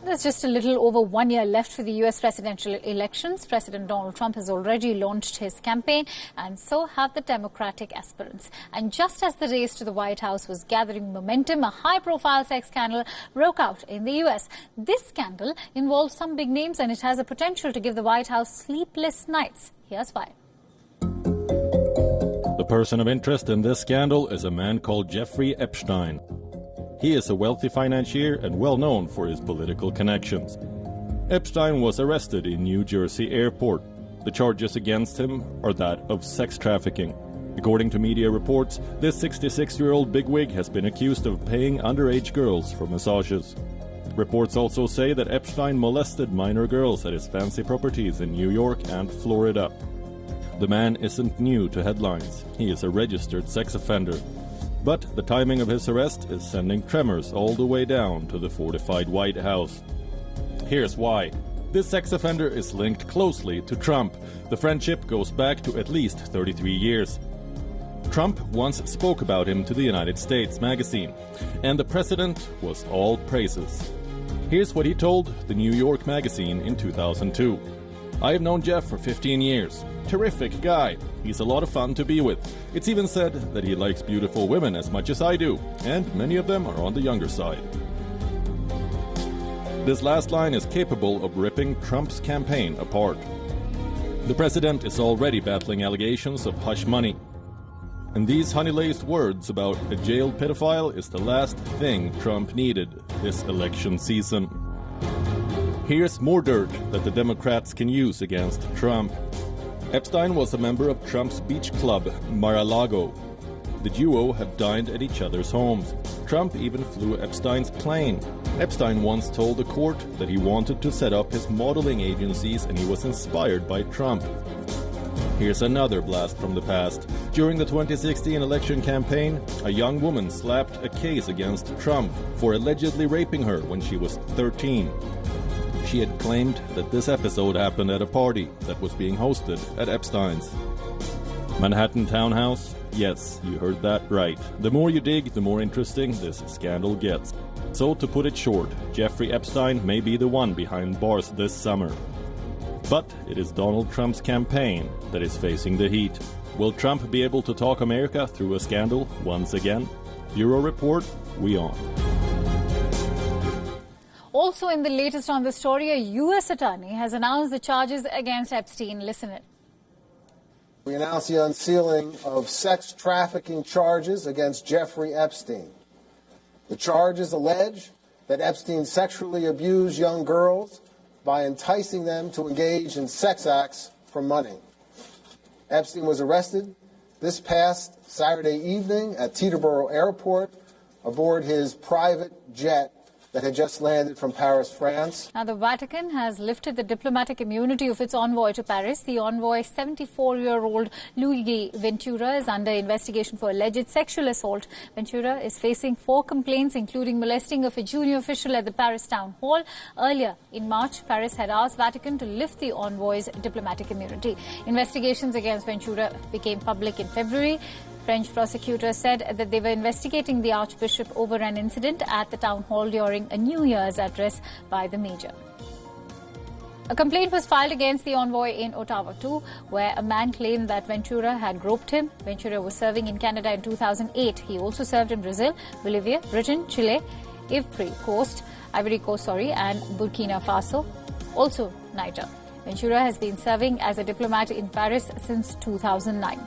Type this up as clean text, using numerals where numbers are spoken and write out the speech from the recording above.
There's just a little over 1 year left for the U.S. presidential elections. President Donald Trump has already launched his campaign, and so have the Democratic aspirants. And just as the race to the White House was gathering momentum, a high-profile sex scandal broke out in the U.S. This scandal involves some big names, and it has the potential to give the White House sleepless nights. Here's why. The person of interest in this scandal is a man called Jeffrey Epstein. He is a wealthy financier and well known for his political connections. Epstein was arrested in New Jersey airport. The charges against him are that of sex trafficking. According to media reports, this 66-year-old bigwig has been accused of paying underage girls for massages. Reports also say that Epstein molested minor girls at his fancy properties in New York and Florida. The man isn't new to headlines. He is a registered sex offender. But the timing of his arrest is sending tremors all the way down to the fortified White House. Here's why. This sex offender is linked closely to Trump. The friendship goes back to at least 33 years. Trump once spoke about him to the United States magazine, and the president was all praises. Here's what he told the New York magazine in 2002. I have known Jeff for 15 years. Terrific guy. He's a lot of fun to be with. It's even said that he likes beautiful women as much as I do, and many of them are on the younger side. This last line is capable of ripping Trump's campaign apart. The president is already battling allegations of hush money. And these honey-laced words about a jailed pedophile is the last thing Trump needed this election season. Here's more dirt that the Democrats can use against Trump. Epstein was a member of Trump's beach club, Mar-a-Lago. The duo have dined at each other's homes. Trump even flew Epstein's plane. Epstein once told the court that he wanted to set up his modeling agencies and he was inspired by Trump. Here's another blast from the past. During the 2016 election campaign, a young woman slapped a case against Trump for allegedly raping her when she was 13. She had claimed that this episode happened at a party that was being hosted at Epstein's. Manhattan townhouse? Yes, you heard that right. The more you dig, the more interesting this scandal gets. So to put it short, Jeffrey Epstein may be the one behind bars this summer. But it is Donald Trump's campaign that is facing the heat. Will Trump be able to talk America through a scandal once again? Bureau Report, WION. Also in the latest on the story, a U.S. attorney has announced the charges against Epstein. Listen it. We announce the unsealing of sex trafficking charges against Jeffrey Epstein. The charges allege that Epstein sexually abused young girls by enticing them to engage in sex acts for money. Epstein was arrested this past Saturday evening at Teterboro Airport aboard his private jet that had just landed from Paris, France. Now, the Vatican has lifted the diplomatic immunity of its envoy to Paris. The envoy, 74-year-old Luigi Ventura, is under investigation for alleged sexual assault. Ventura is facing 4 complaints, including molesting of a junior official at the Paris town hall. Earlier in March, Paris had asked Vatican to lift the envoy's diplomatic immunity. Investigations against Ventura became public in February. French prosecutors said that they were investigating the Archbishop over an incident at the town hall during a New Year's address by the Major. A complaint was filed against the envoy in Ottawa too, where a man claimed that Ventura had groped him. Ventura was serving in Canada in 2008. He also served in Brazil, Bolivia, Britain, Chile, Ivory Coast, and Burkina Faso, also Niger. Ventura has been serving as a diplomat in Paris since 2009.